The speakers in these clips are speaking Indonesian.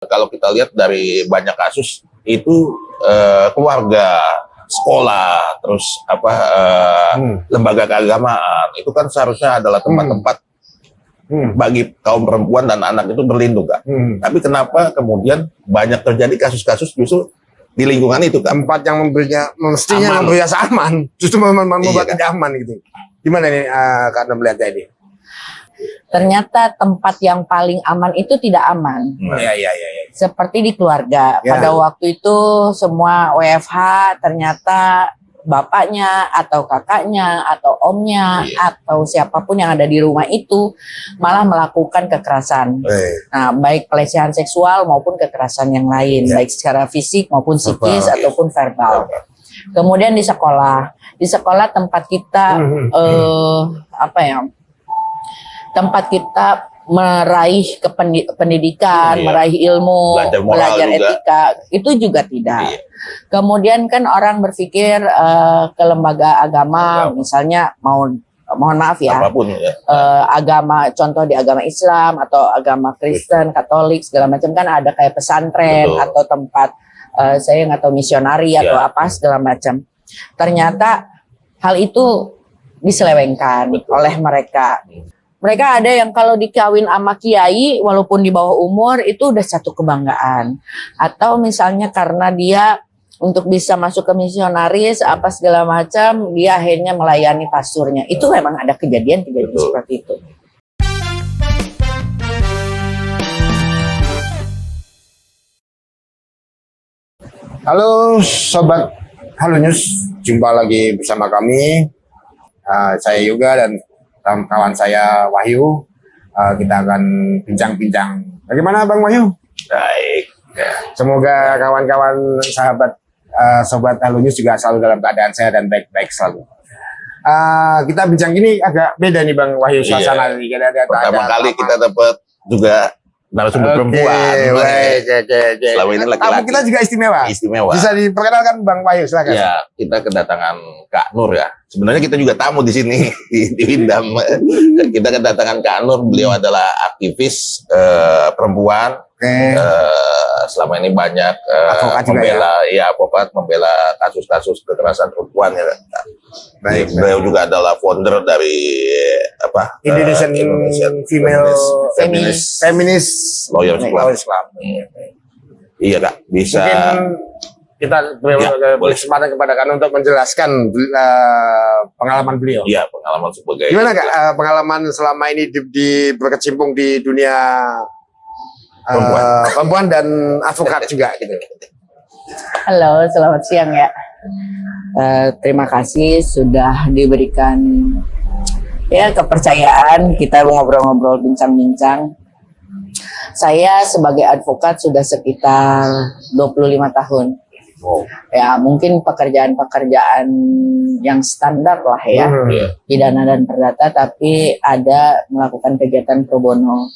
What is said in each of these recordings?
Kalau kita lihat dari banyak kasus itu keluarga, sekolah, terus lembaga keagamaan itu kan seharusnya adalah tempat-tempat bagi kaum perempuan dan anak itu berlindung, Kak. Tapi kenapa kemudian banyak terjadi kasus-kasus justru di lingkungan itu, Kak? Tempat yang mestinya memberi rasa aman, justru membuat tidak aman gitu. Gimana nih karena melihatnya ini? Ternyata tempat yang paling aman itu tidak aman. Iya. Seperti di keluarga. Ya. Pada waktu itu semua WFH ternyata bapaknya atau kakaknya atau omnya atau siapapun yang ada di rumah itu malah melakukan kekerasan. Nah, baik pelecehan seksual maupun kekerasan yang lain, baik secara fisik maupun psikis ataupun verbal. Kemudian di sekolah tempat kita tempat kita meraih pendidikan, meraih ilmu, belajar etika, itu juga tidak. Kemudian kan orang berpikir ke lembaga agama, misalnya mohon maaf ya, agama, contoh di agama Islam atau agama Kristen, Katolik segala macam kan ada kayak pesantren atau tempat saya nggak tahu misionari atau apa segala macam. Ternyata hal itu diselewengkan oleh mereka. Mereka ada yang kalau dikawin sama kiai walaupun di bawah umur itu udah satu kebanggaan. Atau misalnya karena dia untuk bisa masuk ke misionaris apa segala macam, dia akhirnya melayani pasturnya. Itu memang ada kejadian-kejadian seperti itu. Halo Sobat Halo News, jumpa lagi bersama kami. Saya Yoga dan kawan saya Wahyu. Kita akan bincang-bincang. Bagaimana Bang Wahyu? Baik. Semoga kawan-kawan sahabat Sobat Halo News juga selalu dalam keadaan sehat dan baik-baik selalu. Kita bincang ini agak beda nih Bang Wahyu suasana. Pertama kali kita dapat juga narasumber perempuan. Selama ini laki-laki. Tamu kita juga istimewa. Bisa diperkenalkan Bang Wahyu, silakan. Ya, kita kedatangan Kak Nur ya. Sebenarnya kita juga tamu di sini di Windham. Kita kedatangan Kak Nur. Beliau adalah aktivis perempuan. Selama ini banyak membela kasus-kasus kekerasan perempuan ya. Baik. Beliau juga adalah founder dari Indonesian Female Feminist Lawyers Club. Iya Kak, bisa. Mungkin kita kesempatan kepada Kak untuk menjelaskan pengalaman beliau. Iya, pengalaman sebagai. Gimana Kak pengalaman selama ini berkecimpung di dunia perempuan dan advokat juga gitu. Halo, selamat siang ya. Terima kasih sudah diberikan kepercayaan kita ngobrol-ngobrol, bincang-bincang. Saya sebagai advokat sudah sekitar 25 tahun. Ya, mungkin pekerjaan-pekerjaan yang standar lah ya, pidana dan perdata, tapi ada melakukan kegiatan pro bono.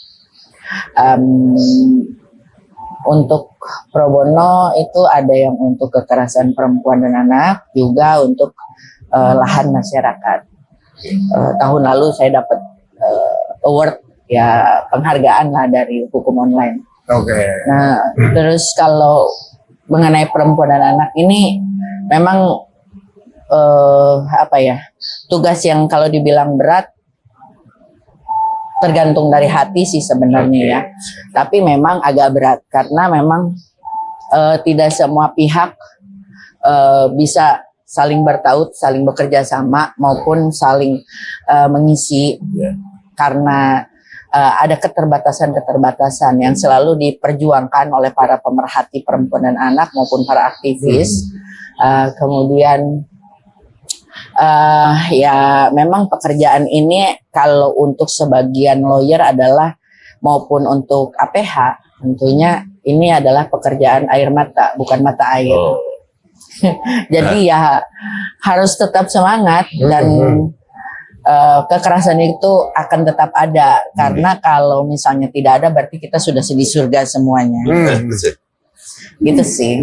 Untuk pro bono itu ada yang untuk kekerasan perempuan dan anak, juga untuk lahan masyarakat. Tahun lalu saya dapat award ya, penghargaan lah dari hukum online. Nah, terus kalau mengenai perempuan dan anak ini memang tugas yang kalau dibilang berat tergantung dari hati sih sebenarnya ya. Tapi memang agak berat karena memang tidak semua pihak bisa saling bertaut, saling bekerja sama maupun saling mengisi karena ada keterbatasan-keterbatasan yang selalu diperjuangkan oleh para pemerhati perempuan dan anak maupun para aktivis. Kemudian ya memang pekerjaan ini kalau untuk sebagian lawyer adalah maupun untuk APH tentunya ini adalah pekerjaan air mata bukan mata air. Jadi ya harus tetap semangat dan kekerasan itu akan tetap ada karena kalau misalnya tidak ada berarti kita sudah di surga semuanya. Gitu sih.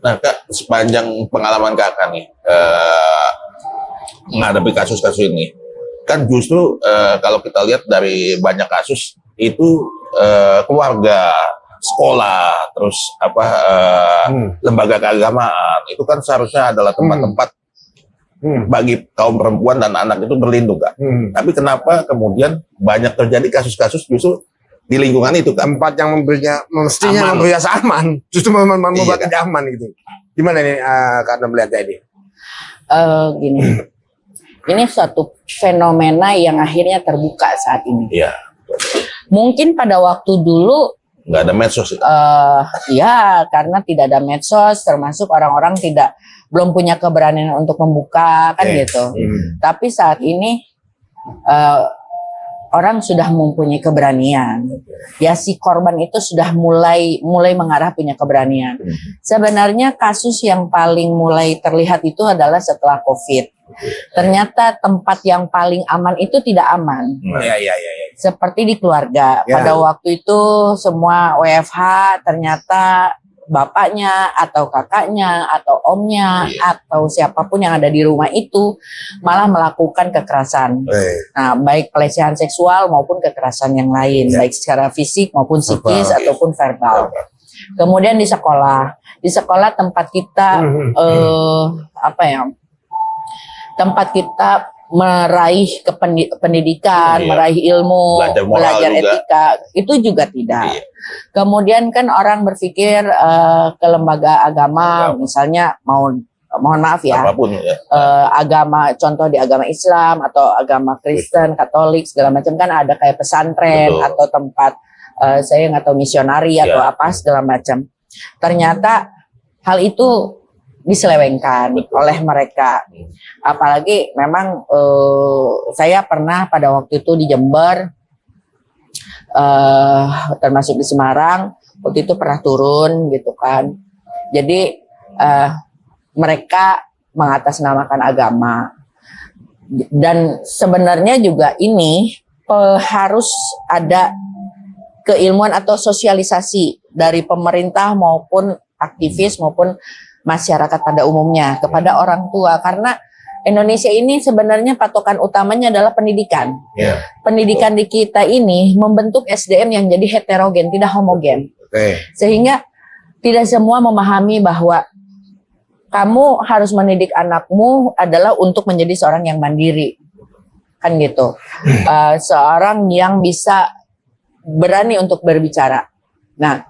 Nah Kak, sepanjang pengalaman Kakak nih menghadapi kasus-kasus ini, kan justru kalau kita lihat dari banyak kasus itu keluarga, sekolah, terus lembaga keagamaan, itu kan seharusnya adalah tempat-tempat bagi kaum perempuan dan anak itu berlindung, Kak. Tapi kenapa kemudian banyak terjadi kasus-kasus justru di lingkungan itu, Kak? Tempat yang mestinya memberi rasa aman, justru membuat tidak aman gitu. Gimana nih karena melihatnya ini? Gini, ini suatu fenomena yang akhirnya terbuka saat ini. Iya. Mungkin pada waktu dulu Nggak ada medsos. ya, karena tidak ada medsos, termasuk orang-orang belum punya keberanian untuk membuka kan gitu. Tapi saat ini orang sudah mempunyai keberanian. Ya, si korban itu sudah mulai mengarah punya keberanian. Sebenarnya kasus yang paling mulai terlihat itu adalah setelah COVID. Ternyata tempat yang paling aman itu tidak aman. Iya. Seperti di keluarga. Pada waktu itu semua WFH, ternyata bapaknya atau kakaknya atau omnya atau siapapun yang ada di rumah itu malah melakukan kekerasan. Nah, baik pelecehan seksual maupun kekerasan yang lain, baik secara fisik maupun psikis ataupun verbal. Kemudian di sekolah tempat kita tempat kita meraih pendidikan, meraih ilmu, belajar etika, itu juga tidak. Kemudian kan orang berpikir ke lembaga agama, misalnya mohon maaf ya, apapun, agama, contoh di agama Islam atau agama Kristen, Katolik segala macam kan ada kayak pesantren atau tempat saya nggak tahu misionari atau apa segala macam. Ternyata hal itu diselewengkan oleh mereka. Apalagi memang saya pernah pada waktu itu di Jember, termasuk di Semarang, waktu itu pernah turun gitu kan. Jadi mereka mengatasnamakan agama. Dan sebenarnya juga ini harus ada keilmuan atau sosialisasi dari pemerintah maupun aktivis maupun masyarakat pada umumnya kepada orang tua, karena Indonesia ini sebenarnya patokan utamanya adalah pendidikan. Pendidikan di kita ini membentuk SDM yang jadi heterogen, tidak homogen. Sehingga tidak semua memahami bahwa kamu harus mendidik anakmu adalah untuk menjadi seorang yang mandiri. Kan gitu. Seorang yang bisa berani untuk berbicara. Nah,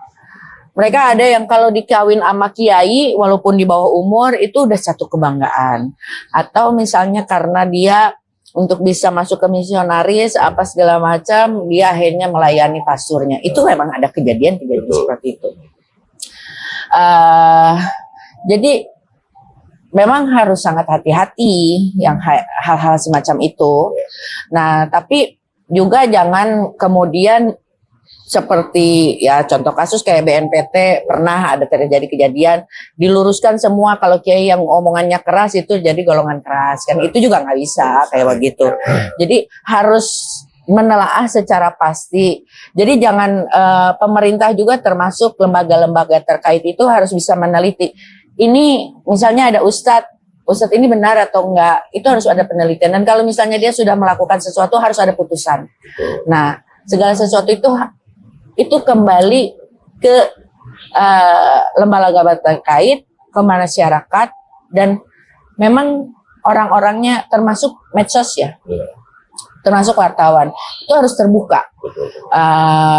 mereka ada yang kalau dikawin sama kiai walaupun di bawah umur itu udah satu kebanggaan. Atau misalnya karena dia untuk bisa masuk ke misionaris apa segala macam, dia akhirnya melayani pasurnya. Itu memang ada kejadian-kejadian seperti itu. Jadi memang harus sangat hati-hati yang hal-hal semacam itu. Nah, tapi juga jangan kemudian seperti ya contoh kasus kayak BNPT pernah ada terjadi kejadian, diluruskan semua kalau kiai yang omongannya keras itu jadi golongan keras, kan itu juga nggak bisa kayak begitu. Jadi harus menelaah secara pasti. Jadi jangan pemerintah juga termasuk lembaga-lembaga terkait itu harus bisa meneliti. Ini misalnya ada Ustadz ini benar atau enggak, itu harus ada penelitian. Dan kalau misalnya dia sudah melakukan sesuatu harus ada putusan. Nah, segala sesuatu itu kembali ke lembaga terkait, ke masyarakat, dan memang orang-orangnya termasuk medsos ya, termasuk wartawan, itu harus terbuka.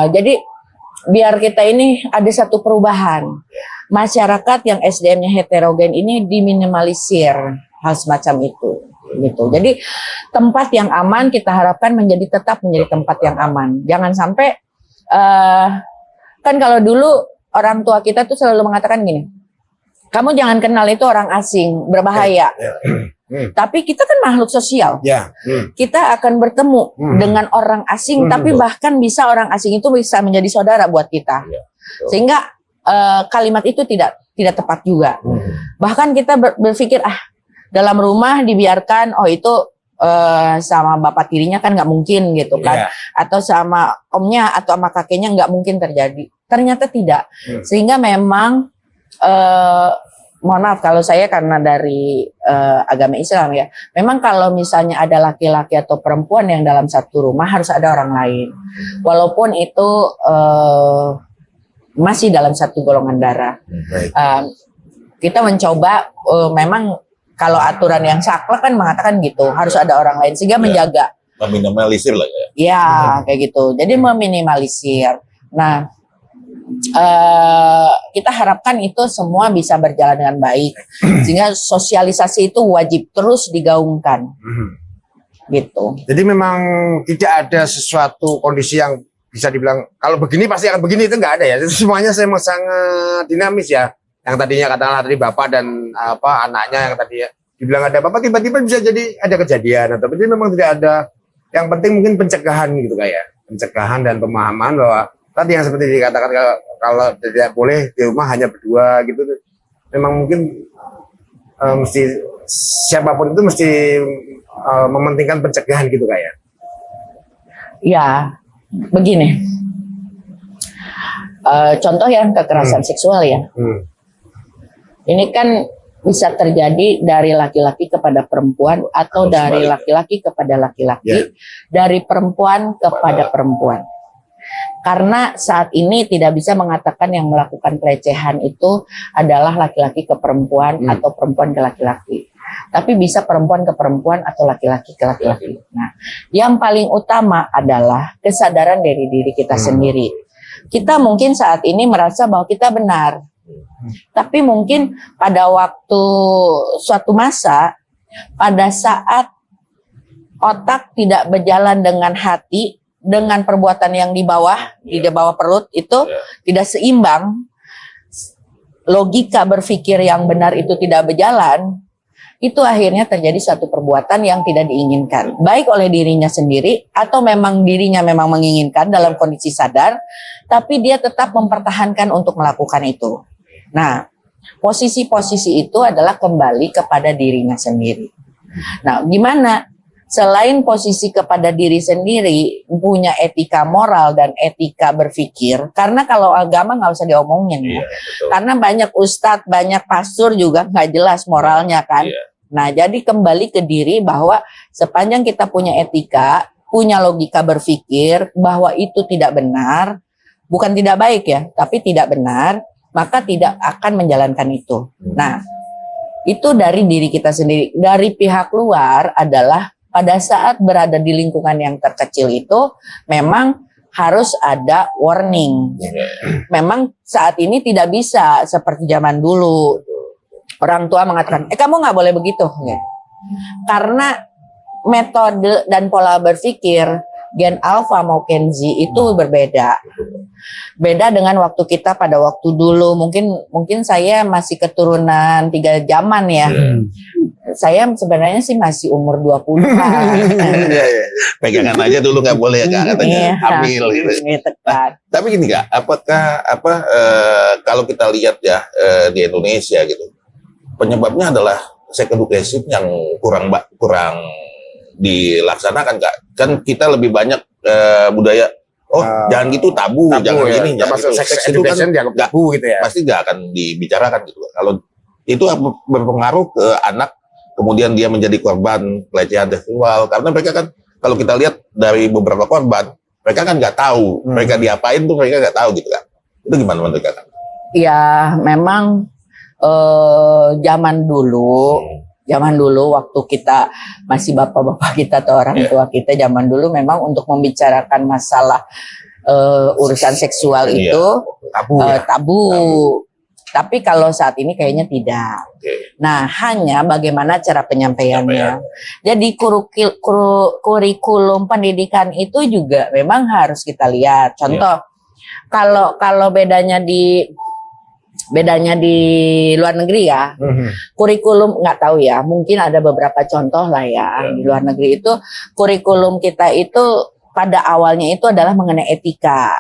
Jadi biar kita ini ada satu perubahan. Masyarakat yang SDM-nya heterogen ini diminimalisir hal semacam itu. Gitu. Jadi tempat yang aman kita harapkan tetap menjadi tempat yang aman. Jangan sampai kan kalau dulu orang tua kita tuh selalu mengatakan gini, kamu jangan kenal itu orang asing, berbahaya. Tapi kita kan makhluk sosial. Kita akan bertemu dengan orang asing, tapi bahkan bisa orang asing itu bisa menjadi saudara buat kita. Sehingga kalimat itu tidak tepat juga. Bahkan kita berpikir dalam rumah dibiarkan, itu sama bapak tirinya kan nggak mungkin gitu kan, atau sama omnya atau sama kakeknya nggak mungkin terjadi. Ternyata tidak. Sehingga memang mohon maaf kalau saya karena dari agama Islam ya, memang kalau misalnya ada laki-laki atau perempuan yang dalam satu rumah harus ada orang lain, walaupun itu masih dalam satu golongan darah. Baik. Kita mencoba memang kalau aturan yang saklek kan mengatakan gitu, harus ada orang lain sehingga menjaga. Meminimalisir lah ya. Ya, kayak gitu. Jadi meminimalisir. Nah, kita harapkan itu semua bisa berjalan dengan baik, sehingga sosialisasi itu wajib terus digaungkan. Gitu. Jadi memang tidak ada sesuatu kondisi yang bisa dibilang kalau begini pasti akan begini, itu nggak ada ya. Itu semuanya memang sangat dinamis ya. Yang tadinya katakanlah tadi bapak dan anaknya yang tadi ya dibilang ada bapak, tiba-tiba bisa jadi ada kejadian, atau jadi memang tidak ada. Yang penting mungkin pencegahan gitu kayak pencegahan dan pemahaman bahwa tadi yang seperti dikatakan kalau tidak boleh di rumah hanya berdua gitu. Memang mungkin mesti siapapun itu mesti mementingkan pencegahan gitu kayak. Ya, begini. Contoh yang kekerasan seksual ya. Ini kan bisa terjadi dari laki-laki kepada perempuan atau dari laki-laki kepada laki-laki, dari perempuan kepada perempuan. Karena saat ini tidak bisa mengatakan yang melakukan pelecehan itu adalah laki-laki ke perempuan atau perempuan ke laki-laki. Tapi bisa perempuan ke perempuan atau laki-laki ke laki-laki. Nah, yang paling utama adalah kesadaran dari diri kita sendiri. Kita mungkin saat ini merasa bahwa kita benar. Tapi mungkin pada waktu suatu masa, pada saat otak tidak berjalan dengan hati, dengan perbuatan yang di bawah perut itu tidak seimbang, logika berpikir yang benar itu tidak berjalan, itu akhirnya terjadi satu perbuatan yang tidak diinginkan, baik oleh dirinya sendiri atau memang dirinya memang menginginkan dalam kondisi sadar, tapi dia tetap mempertahankan untuk melakukan itu. Nah, posisi-posisi itu adalah kembali kepada dirinya sendiri. Nah, gimana? Selain posisi kepada diri sendiri, punya etika moral dan etika berpikir. Karena kalau agama nggak usah diomongin ya. Karena banyak ustadz, banyak pastor juga nggak jelas moralnya kan. Nah, jadi kembali ke diri bahwa sepanjang kita punya etika, punya logika berpikir bahwa itu tidak benar, bukan tidak baik ya, tapi tidak benar, maka tidak akan menjalankan itu. Nah, itu dari diri kita sendiri. Dari pihak luar adalah pada saat berada di lingkungan yang terkecil itu memang harus ada warning. Memang saat ini tidak bisa seperti zaman dulu. Orang tua mengatakan, kamu nggak boleh begitu. Karena metode dan pola berpikir Gen Alpha mau Gen Z itu berbeda. Beda dengan waktu kita pada waktu dulu. Mungkin saya masih keturunan 3 zaman ya. Saya sebenarnya sih masih umur 20 kan. Pegangan aja dulu nggak boleh ya Kak, katanya hamil gitu. Tapi gini Kak, apakah kalau kita lihat ya di Indonesia gitu, penyebabnya adalah sex education yang kurang dilaksanakan Kak. Kan kita lebih banyak budaya jangan gitu, tabu jangan ya. gini, jangan gitu. Sex education dianggap tabu gitu ya. Pasti nggak akan dibicarakan gitu. Kalau itu berpengaruh ke anak, kemudian dia menjadi korban pelecehan seksual. Karena mereka kan, kalau kita lihat dari beberapa korban, mereka kan nggak tahu mereka diapain tuh, mereka nggak tahu gitu kan. Itu gimana menurut Kakak? Ya memang zaman dulu waktu kita masih bapak-bapak kita atau orang tua kita, zaman dulu memang untuk membicarakan masalah urusan seksual itu tabu. Tapi kalau saat ini kayaknya tidak. Nah, hanya bagaimana cara penyampaiannya. Jadi kurikulum pendidikan itu juga memang harus kita lihat. Contoh, kalau bedanya di luar negeri ya, kurikulum nggak tahu ya, mungkin ada beberapa contoh lah ya. Di luar negeri itu kurikulum kita itu pada awalnya itu adalah mengenai etika.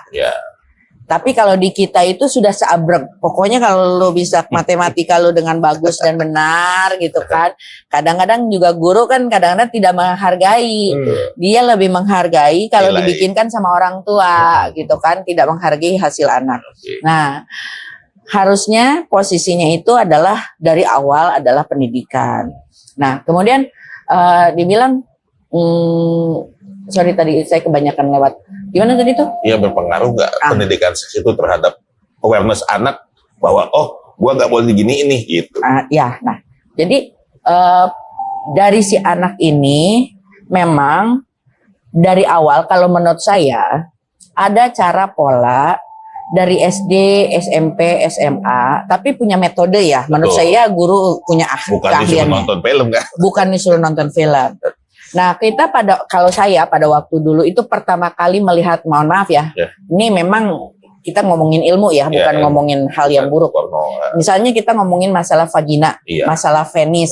Tapi kalau di kita itu sudah seabrek. Pokoknya kalau lo bisa matematika lo dengan bagus dan benar gitu kan. Kadang-kadang juga guru kan kadang-kadang tidak menghargai. Dia lebih menghargai kalau dibikinkan sama orang tua gitu kan. Tidak menghargai hasil anak. Nah, harusnya posisinya itu adalah dari awal adalah pendidikan. Nah, kemudian dibilang, sorry tadi saya kebanyakan lewat. Gimana tadi tuh? Iya, berpengaruh nggak pendidikan seks itu terhadap awareness anak bahwa oh gua nggak boleh digini ini gitu. Ya, nah jadi dari si anak ini memang dari awal kalau menurut saya ada cara pola dari SD, SMP, SMA, tapi punya metode ya. Menurut saya guru punya Bukan disuruh keahliannya. nonton film kan? Bukan disuruh nonton film. Nah, kita kalau saya pada waktu dulu itu pertama kali melihat, mohon maaf ya, ini memang kita ngomongin ilmu ya, bukan ngomongin hal yang buruk. Misalnya kita ngomongin masalah vagina, masalah penis,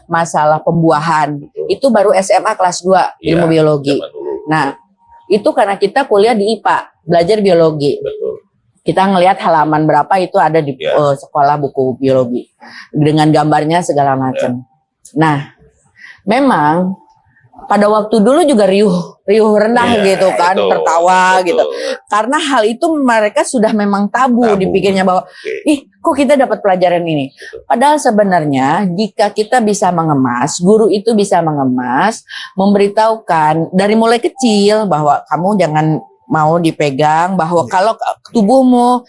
masalah pembuahan, itu baru SMA kelas 2 ilmu biologi. Nah, itu karena kita kuliah di IPA, belajar biologi. Betul. Kita ngelihat halaman berapa itu ada di sekolah buku biologi dengan gambarnya segala macam. Nah, memang pada waktu dulu juga riuh rendah gitu kan, tertawa gitu. Karena hal itu mereka sudah memang tabu dipikirnya bahwa ih kok kita dapat pelajaran ini. Padahal sebenarnya jika kita bisa mengemas, guru itu bisa mengemas, memberitahukan dari mulai kecil bahwa kamu jangan mau dipegang, bahwa kalau tubuhmu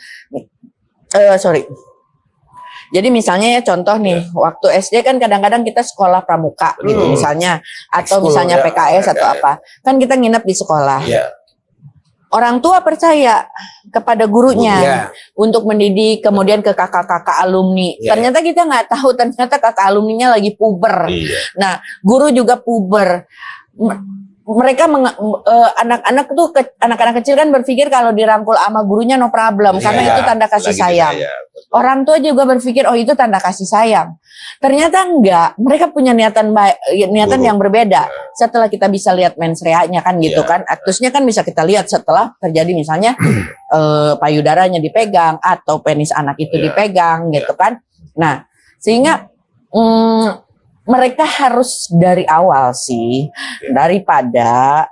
jadi misalnya ya contoh nih, waktu SD kan kadang-kadang kita sekolah pramuka gitu misalnya, atau misalnya PKS atau apa, kan kita nginep di sekolah. Orang tua percaya kepada gurunya untuk mendidik, kemudian ke kakak-kakak alumni. Ternyata kita nggak tahu, ternyata kakak alumninya lagi puber. Nah, guru juga puber. Mereka anak-anak tuh anak-anak kecil kan berpikir kalau dirangkul sama gurunya no problem karena itu tanda kasih sayang. Orang tua juga berpikir oh itu tanda kasih sayang. Ternyata enggak, mereka punya niatan yang berbeda. Setelah kita bisa lihat mens rea-nya kan gitu kan, aktusnya kan bisa kita lihat setelah terjadi misalnya payudaranya dipegang atau penis anak itu dipegang gitu kan. Nah, sehingga mereka harus dari awal sih, daripada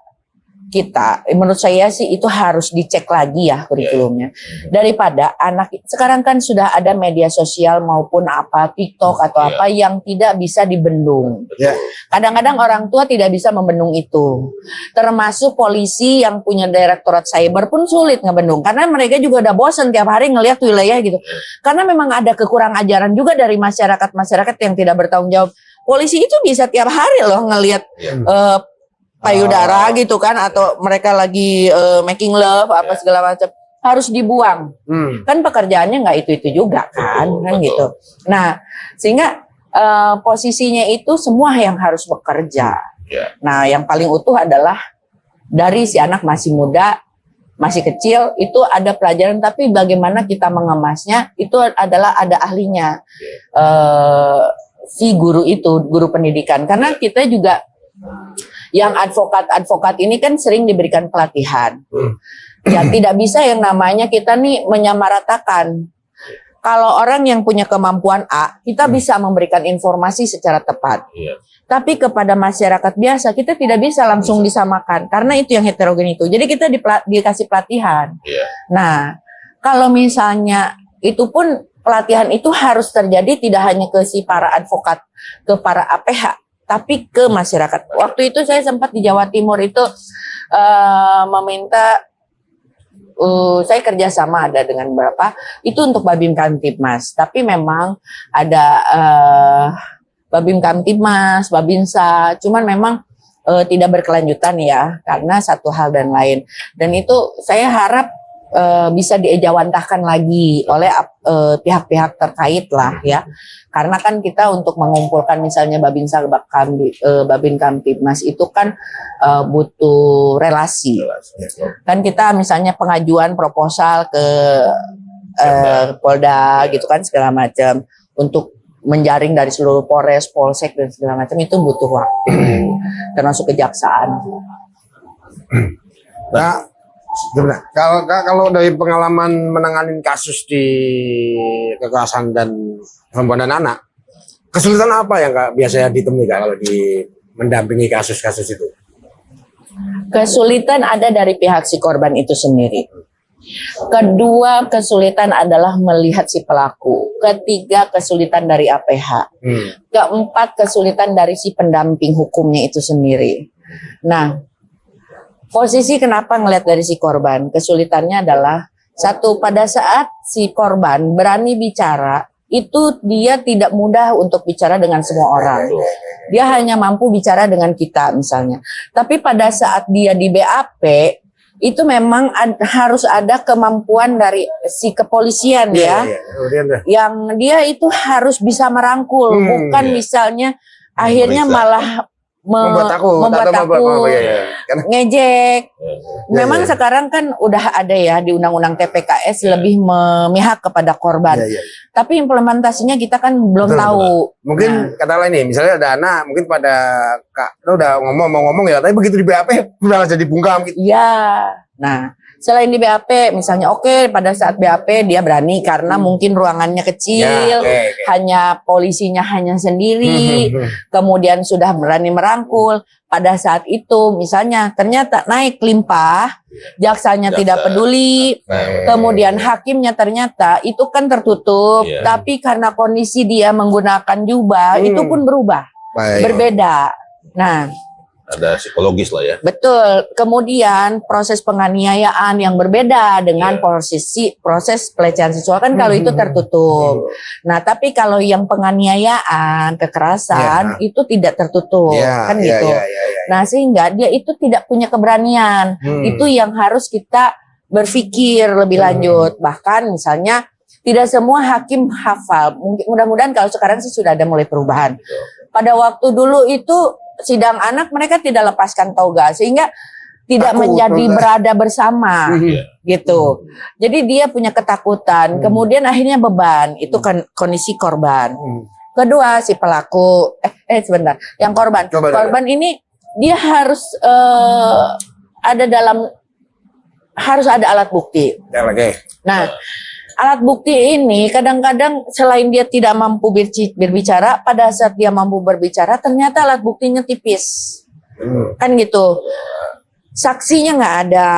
kita, menurut saya sih itu harus dicek lagi ya kurikulumnya. Daripada anak, sekarang kan sudah ada media sosial maupun apa, TikTok atau apa yang tidak bisa dibendung. Kadang-kadang orang tua tidak bisa membendung itu. Termasuk polisi yang punya direktorat cyber pun sulit ngebendung. Karena mereka juga udah bosan tiap hari ngelihat wilayah gitu. Karena memang ada kekurang ajaran juga dari masyarakat yang tidak bertanggung jawab. Polisi itu bisa tiap hari loh ngelihat payudara gitu kan, atau mereka lagi making love apa segala macam, harus dibuang. Kan pekerjaannya nggak itu juga kan, gitu. Nah, sehingga posisinya itu semua yang harus bekerja. Nah, yang paling utuh adalah dari si anak masih muda, masih kecil, itu ada pelajaran, tapi bagaimana kita mengemasnya itu adalah ada ahlinya. Si guru itu, guru pendidikan. Karena kita juga yang advokat ini kan sering diberikan pelatihan. Ya tidak bisa yang namanya kita nih menyamaratakan. Kalau orang yang punya kemampuan A, kita bisa memberikan informasi secara tepat. Tapi kepada masyarakat biasa kita tidak bisa langsung disamakan karena itu yang heterogen itu. Jadi kita dikasih pelatihan. Nah, kalau misalnya itu pun pelatihan itu harus terjadi tidak hanya ke si para advokat, ke para APH, tapi ke masyarakat. Waktu itu saya sempat di Jawa Timur itu meminta, saya kerjasama ada dengan beberapa, itu untuk Babin Kamtibmas. Tapi memang ada Babin Kamtibmas, Babinsa, cuman memang tidak berkelanjutan ya, karena satu hal dan lain. Dan itu saya harap bisa diejawantahkan lagi oleh pihak-pihak terkait lah ya, karena kan kita untuk mengumpulkan misalnya Babinsa, Babin Kamtibmas itu kan butuh relasi. Kan kita misalnya pengajuan proposal ke Polda gitu kan segala macam, untuk menjaring dari seluruh Polres, Polsek dan segala macam itu butuh waktu, termasuk kejaksaan. Nah, kalau dari pengalaman menangani kasus di kekerasan dan perempuan dan anak, kesulitan apa yang biasanya ditemui kalau mendampingi kasus-kasus itu? Kesulitan ada dari pihak si korban itu sendiri. Kedua, kesulitan adalah melihat si pelaku. Ketiga, kesulitan dari APH. Keempat, kesulitan dari si pendamping hukumnya itu sendiri. Nah, posisi kenapa ngelihat dari si korban, kesulitannya adalah Satu, pada saat si korban berani bicara, itu dia tidak mudah untuk bicara dengan semua orang. Dia hanya mampu bicara dengan kita misalnya. Tapi pada saat dia di BAP, itu memang harus ada kemampuan dari si kepolisian ya. Yang dia itu harus bisa merangkul, bukan misalnya akhirnya malah membuat takut, ngejek. Memang sekarang kan udah ada ya di Undang-Undang TPKS lebih memihak kepada korban. Tapi implementasinya kita kan belum tahu. Mungkin katakanlah ini, misalnya ada anak, mungkin pada kak, lo udah ngomong ya, tapi begitu di BAP udah jadi bungkam gitu. Iya. Nah, selain di BAP, misalnya pada saat BAP dia berani karena mungkin ruangannya kecil, hanya polisinya hanya sendiri, kemudian sudah berani merangkul. Pada saat itu, misalnya ternyata naik limpah, jaksanya tidak peduli, kemudian hakimnya ternyata itu kan tertutup, tapi karena kondisi dia menggunakan jubah, itu pun berubah, berbeda. Nah, ada psikologis lah ya. Betul. Kemudian proses penganiayaan yang berbeda dengan proses pelecehan seksual kan kalau itu tertutup. Nah, tapi kalau yang penganiayaan, kekerasan itu tidak tertutup, kan gitu. Nah, sehingga dia itu tidak punya keberanian. Itu yang harus kita berpikir lebih lanjut. Bahkan misalnya tidak semua hakim hafal. Mudah-mudahan kalau sekarang sih sudah ada mulai perubahan. Pada waktu dulu itu sidang anak mereka tidak lepaskan toga sehingga tidak menjadi berada bersama gitu. Jadi dia punya ketakutan, kemudian akhirnya beban. Itu kan kondisi korban. Kedua si pelaku sebentar, yang korban. Korban ini dia harus harus ada alat bukti. Nah, alat bukti ini kadang-kadang selain dia tidak mampu berbicara, pada saat dia mampu berbicara ternyata alat buktinya tipis. Kan gitu. Saksinya nggak ada.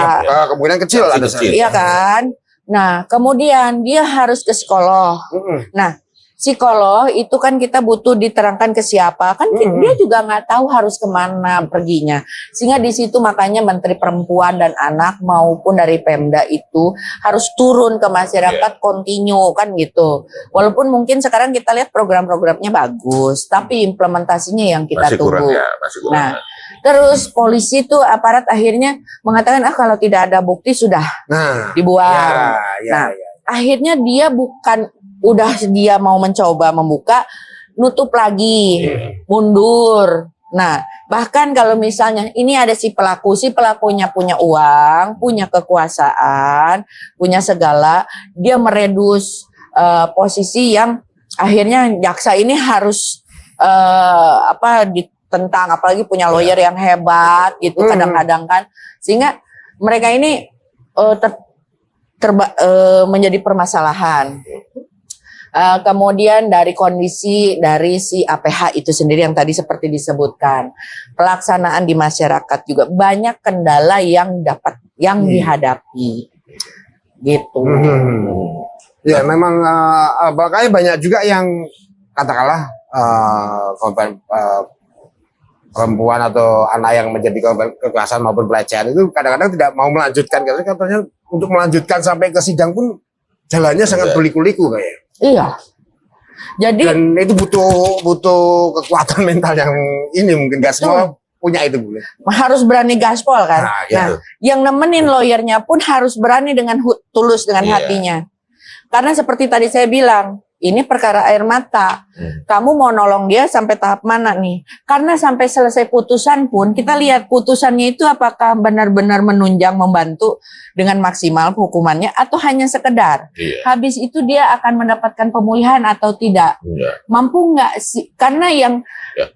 Kemungkinan kecil ada. Iya kan? Nah, kemudian dia harus ke psikolog. Nah, psikolog itu kan kita butuh diterangkan ke siapa, kan dia juga nggak tahu harus kemana perginya, sehingga di situ makanya Menteri Perempuan dan Anak maupun dari Pemda itu harus turun ke masyarakat kontinu kan gitu. Walaupun mungkin sekarang kita lihat program-programnya bagus, tapi implementasinya yang kita tunggu. Masih kurang. Nah, terus polisi itu aparat akhirnya mengatakan kalau tidak ada bukti sudah dibuang. Akhirnya dia dia mau mencoba membuka, nutup lagi, mundur. Nah, bahkan kalau misalnya ini ada si pelakunya punya uang, punya kekuasaan, punya segala, dia meredus posisi yang akhirnya jaksa ini harus ditentang, apalagi punya lawyer yang hebat gitu kadang-kadang kan, sehingga mereka ini menjadi permasalahan. Kemudian dari kondisi dari si APH itu sendiri yang tadi seperti disebutkan, pelaksanaan di masyarakat juga banyak kendala yang dihadapi gitu. Ya memang makanya banyak juga yang katakanlah korban perempuan atau anak yang menjadi korban kekerasan maupun pelecehan itu kadang-kadang tidak mau melanjutkan, karena katanya untuk melanjutkan sampai ke sidang pun jalannya sangat berliku-liku kayak. Iya. Jadi dan itu butuh kekuatan mental yang ini mungkin gak semua punya itu, boleh. Harus berani gaspol kan. Nah, yang nemenin lawyernya pun harus berani dengan tulus dengan hatinya. Karena seperti tadi saya bilang, ini perkara air mata. Kamu mau nolong dia sampai tahap mana nih? Karena sampai selesai putusan pun kita lihat putusannya itu apakah benar-benar menunjang, membantu dengan maksimal hukumannya atau hanya sekedar. Habis itu dia akan mendapatkan pemulihan atau tidak. Mampu nggak sih? Karena yang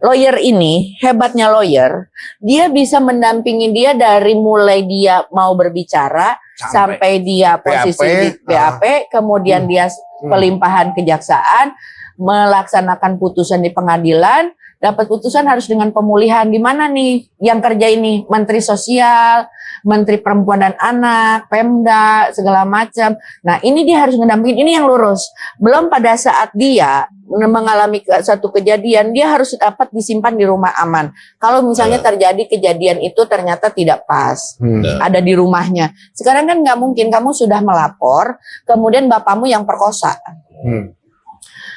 lawyer ini, hebatnya lawyer, dia bisa mendampingi dia dari mulai dia mau berbicara sampai dia posisi di BAP, kemudian dia pelimpahan kejaksaan, melaksanakan putusan di pengadilan, dapat putusan harus dengan pemulihan. Di mana nih yang kerja ini? Menteri Sosial, Menteri Perempuan dan Anak, Pemda, segala macam. Nah, ini dia harus ngedampingin, ini yang lurus. Belum pada saat dia mengalami satu kejadian, dia harus dapat disimpan di rumah aman. Kalau misalnya terjadi kejadian itu ternyata tidak pas, ada di rumahnya. Sekarang kan nggak mungkin, kamu sudah melapor, kemudian bapakmu yang perkosa.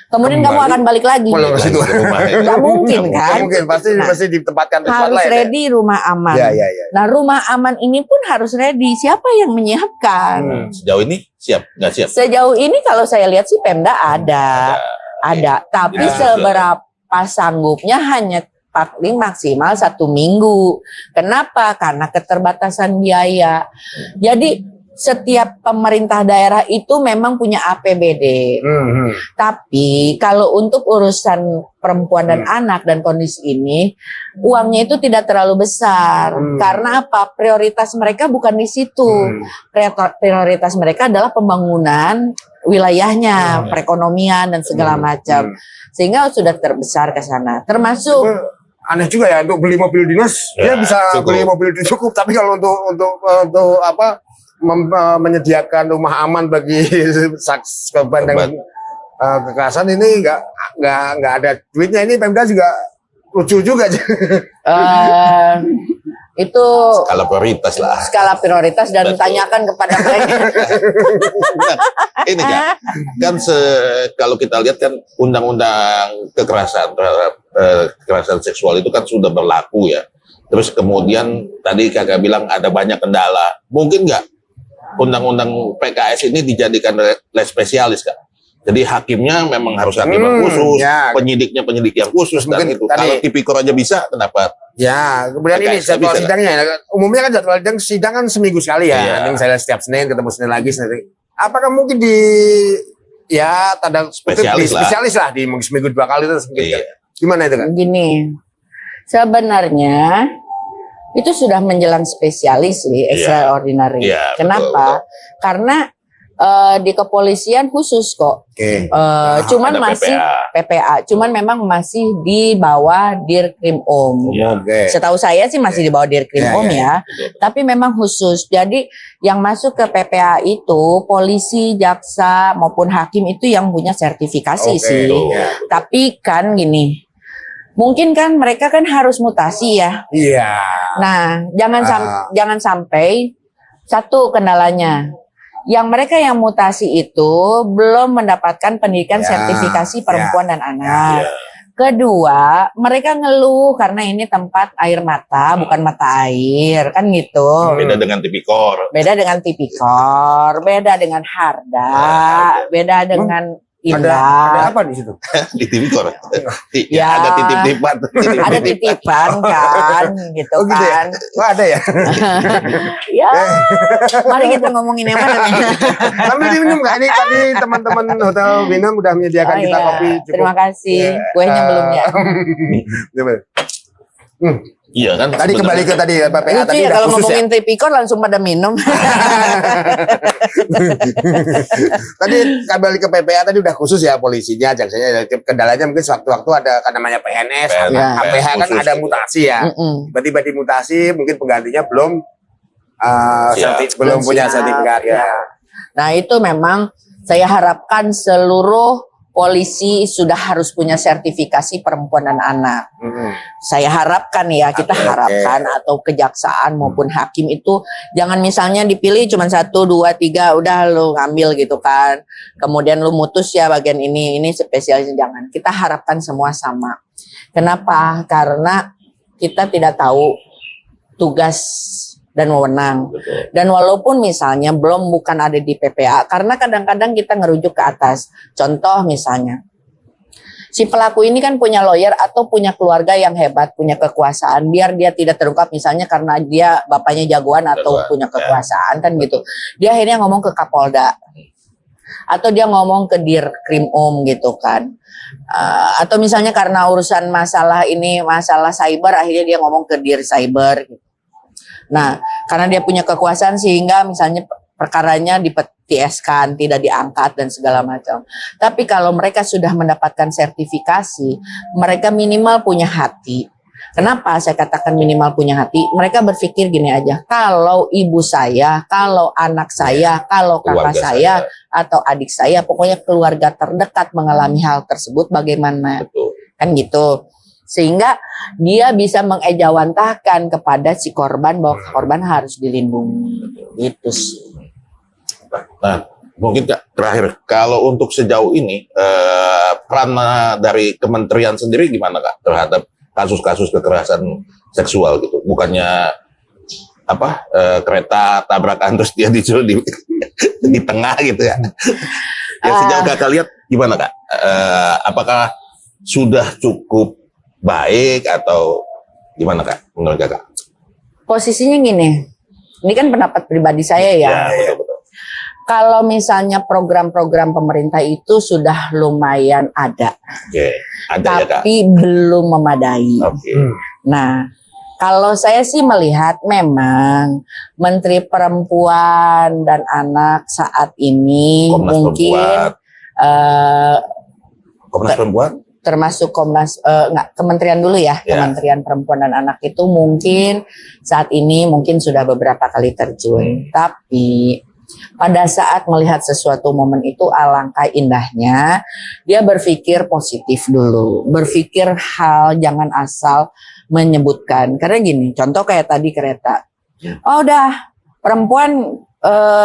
Kemudian kamu akan balik lagi. Nggak mungkin kan? Mungkin pasti ditempatkan di tempat harus lain. ready rumah aman. Ya. Nah, rumah aman ini pun harus ready. Siapa yang menyiapkan? Sejauh ini siap nggak siap? Sejauh ini kalau saya lihat sih Pemda ada. Tapi seberapa sanggupnya hanya paling maksimal 1 minggu. Kenapa? Karena keterbatasan biaya. Jadi setiap pemerintah daerah itu memang punya APBD. Tapi kalau untuk urusan perempuan dan anak dan kondisi ini, uangnya itu tidak terlalu besar. Karena apa? Prioritas mereka bukan di situ. Prioritas mereka adalah pembangunan wilayahnya, perekonomian dan segala macam. Sehingga sudah terbesar ke sana. Termasuk aneh juga ya, untuk beli mobil dinas dia bisa cukup. beli mobil dinas cukup, tapi kalau untuk apa menyediakan rumah aman bagi korban dengan kekerasan ini nggak ada duitnya. Ini Pemda juga lucu juga. itu Skala prioritas lah. skala prioritas dan Betul. tanyakan kepada mereka. Ini kan kalau kita lihat kan undang-undang kekerasan terhadap kekerasan seksual itu kan sudah berlaku ya. Terus kemudian tadi kakak bilang ada banyak kendala. Mungkin nggak undang-undang PKS ini dijadikan les spesialis Kak? Jadi hakimnya memang harus hakim yang khusus, penyidiknya penyidik yang khusus dan itu. Kalau tipikor aja bisa, kenapa? Ya, kemudian ini PKS jadwal bisa, sidangnya. Umumnya kan jadwal sidang kan seminggu sekali ya. Yang saya setiap Senin ketemu Senin lagi. Apakah mungkin tanda spesialis lah di seminggu 2 kali itu mungkin. Gimana itu kan? Gini, sebenarnya itu sudah menjelang spesialis sih, extraordinary. Kenapa? Betul. Karena di kepolisian khusus kok. Cuman masih PPA. Cuman memang masih di bawah Dirkrimum. Setahu saya sih masih di bawah Dirkrimum ya. Tapi memang khusus. Jadi yang masuk ke PPA itu polisi, jaksa maupun hakim itu yang punya sertifikasi sih. Tapi kan gini, mungkin kan mereka kan harus mutasi ya. Nah, jangan sampai satu kendalanya. Yang mereka yang mutasi itu belum mendapatkan pendidikan sertifikasi perempuan dan anak. Kedua, mereka ngeluh karena ini tempat air mata, bukan mata air, kan gitu. Beda dengan tipikor. Beda dengan tipikor, beda dengan harda, beda dengan Ada apa di situ? Di tipikor. Ya, ada titip-tipan. Ada titipan kan, gitu gitu kan. Ya? Ada ya? Ya, mari kita ngomongin yang mana nih. Kami diminum nggak? Ini tadi teman-teman Hotel Binam udah menyediakan kita kopi. Cukup. Terima kasih. Kuenya belum ya. Iya kan. Tadi kembali ke tadi PPA Lucu tadi ya udah kalau khusus ya. ngomongin tipikor langsung pada minum. Tadi kembali ke PPA tadi udah khusus ya polisinya, jaksanya. Kendalanya mungkin sewaktu-waktu ada kan namanya PNS, KPH kan ada mutasi ya. Tiba-tiba dimutasi, mungkin penggantinya belum punya sertifikat ya. Nah itu memang saya harapkan seluruh polisi sudah harus punya sertifikasi perempuan dan anak. Saya harapkan ya, kita harapkan atau kejaksaan maupun hakim itu jangan misalnya dipilih cuma 1, 2, 3 udah lu ngambil gitu kan. Kemudian lu mutus ya bagian ini spesialis, jangan. Kita harapkan semua sama. Kenapa? Karena kita tidak tahu tugas dan wewenang. Dan walaupun misalnya bukan ada di PPA, karena kadang-kadang kita ngerujuk ke atas. Contoh misalnya, si pelaku ini kan punya lawyer atau punya keluarga yang hebat, punya kekuasaan, biar dia tidak terungkap misalnya karena dia bapaknya jagoan atau punya kekuasaan kan gitu. Dia akhirnya ngomong ke Kapolda. Atau dia ngomong ke Dirkrimum gitu kan. Atau misalnya karena urusan masalah cyber, akhirnya dia ngomong ke Dir Cyber gitu. Nah, karena dia punya kekuasaan sehingga misalnya perkaranya dipetieskan, tidak diangkat dan segala macam. Tapi kalau mereka sudah mendapatkan sertifikasi, mereka minimal punya hati. Kenapa saya katakan minimal punya hati? Mereka berpikir gini aja, kalau ibu saya, kalau anak saya, kalau kakak Keluarga saya, atau adik saya, pokoknya keluarga terdekat mengalami hal tersebut, bagaimana? Betul. Kan gitu. Sehingga dia bisa mengejawantahkan kepada si korban bahwa korban harus dilindungi. Gitu sih. Nah, mungkin Kak, terakhir, kalau untuk sejauh ini peran dari kementerian sendiri gimana Kak terhadap kasus-kasus kekerasan seksual gitu? Bukannya kereta tabrakan terus dia dijual di tengah gitu ya? Ya sejauh Kakak lihat gimana Kak? Apakah sudah cukup baik atau gimana Kak menurut Kakak? Posisinya gini, ini kan pendapat pribadi saya ya. Betul-betul. Kalau misalnya program-program pemerintah itu sudah lumayan ada, Oke, ada ya Kak. tapi belum memadai. Oke. Nah, kalau saya sih melihat memang Menteri Perempuan dan Anak saat ini Komnas mungkin Komnas Perempuan? termasuk Kementerian dulu ya, Ya. Kementerian Perempuan dan Anak itu mungkin saat ini mungkin sudah beberapa kali terjun, tapi pada saat melihat sesuatu momen itu alangkah indahnya dia berpikir positif dulu, berpikir hal jangan asal menyebutkan. Karena gini, contoh kayak tadi kereta, oh udah perempuan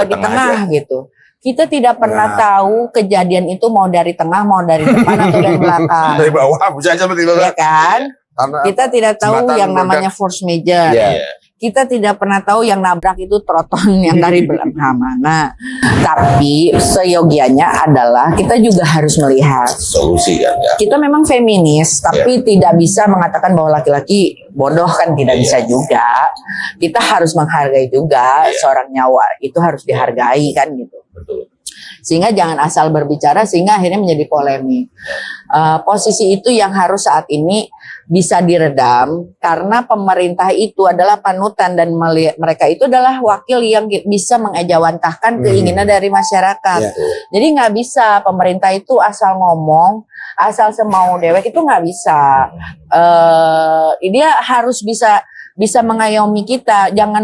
di tengah gitu. Kita tidak pernah tahu kejadian itu mau dari tengah, mau dari depan atau dari belakang. Dari bawah bisa seperti itu. Ya kan? Karena Kita tidak tahu jembatan yang namanya force major. Iya. Kita tidak pernah tahu yang nabrak itu troton yang dari belakang mana. Tapi seyogianya adalah kita juga harus melihat. Solusi kan ya. Kita memang feminis, tapi tidak bisa mengatakan bahwa laki-laki bodoh kan tidak bisa juga. Kita harus menghargai juga seorang nyawa, itu harus dihargai kan gitu. Betul. Sehingga jangan asal berbicara sehingga akhirnya menjadi polemik. Posisi itu yang harus saat ini bisa diredam karena pemerintah itu adalah panutan dan mereka itu adalah wakil yang bisa mengejawantahkan keinginan dari masyarakat. Jadi nggak bisa pemerintah itu asal ngomong, asal semau dewek itu nggak bisa. Dia harus bisa mengayomi kita, jangan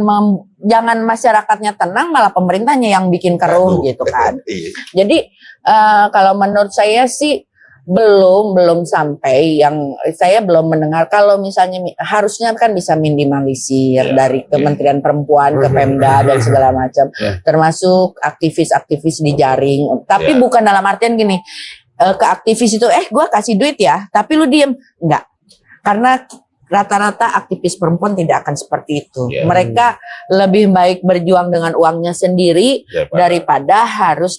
masyarakatnya tenang malah pemerintahnya yang bikin keruh gitu kan. Jadi kalau menurut saya sih belum sampai yang saya belum mendengar. Kalau misalnya harusnya kan bisa minimalisir dari Kementerian Perempuan ke Pemda dan segala macam, termasuk aktivis-aktivis di jaring. Tapi bukan dalam artian gini, ke aktivis itu gue kasih duit ya, tapi lu diem, enggak. Karena rata-rata aktivis perempuan tidak akan seperti itu. Mereka lebih baik berjuang dengan uangnya sendiri daripada harus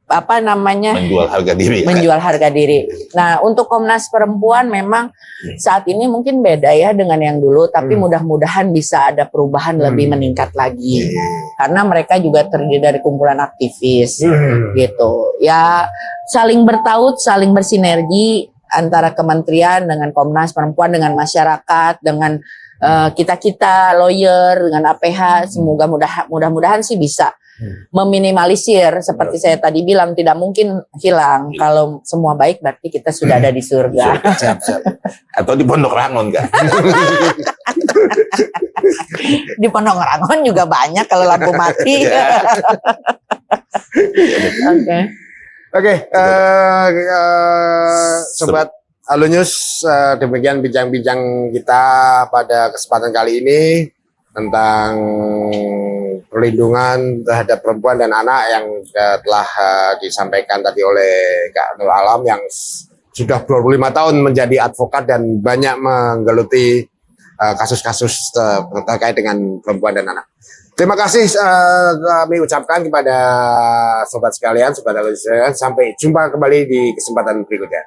menjual harga diri. Menjual harga diri. Nah, untuk Komnas Perempuan memang saat ini mungkin beda ya dengan yang dulu, tapi mudah-mudahan bisa ada perubahan lebih meningkat lagi. Karena mereka juga terdiri dari kumpulan aktivis gitu. Ya, saling bertaut, saling bersinergi antara kementerian dengan Komnas Perempuan, dengan masyarakat, dengan kita lawyer, dengan APH. Semoga mudah-mudahan sih bisa meminimalisir. Seperti saya tadi bilang, tidak mungkin hilang. Kalau semua baik berarti kita sudah ada di surga. Atau di Pondok Rangon kan? Di Pondok Rangon juga banyak kalau lampu mati. Oke, Sobat Halo News, demikian bincang-bincang kita pada kesempatan kali ini tentang perlindungan terhadap perempuan dan anak yang telah disampaikan tadi oleh Kak Nur Alam yang sudah 25 tahun menjadi advokat dan banyak menggeluti kasus-kasus terkait dengan perempuan dan anak. Terima kasih kami ucapkan kepada sobat sekalian, sobat Halo News. Sampai jumpa kembali di kesempatan berikutnya.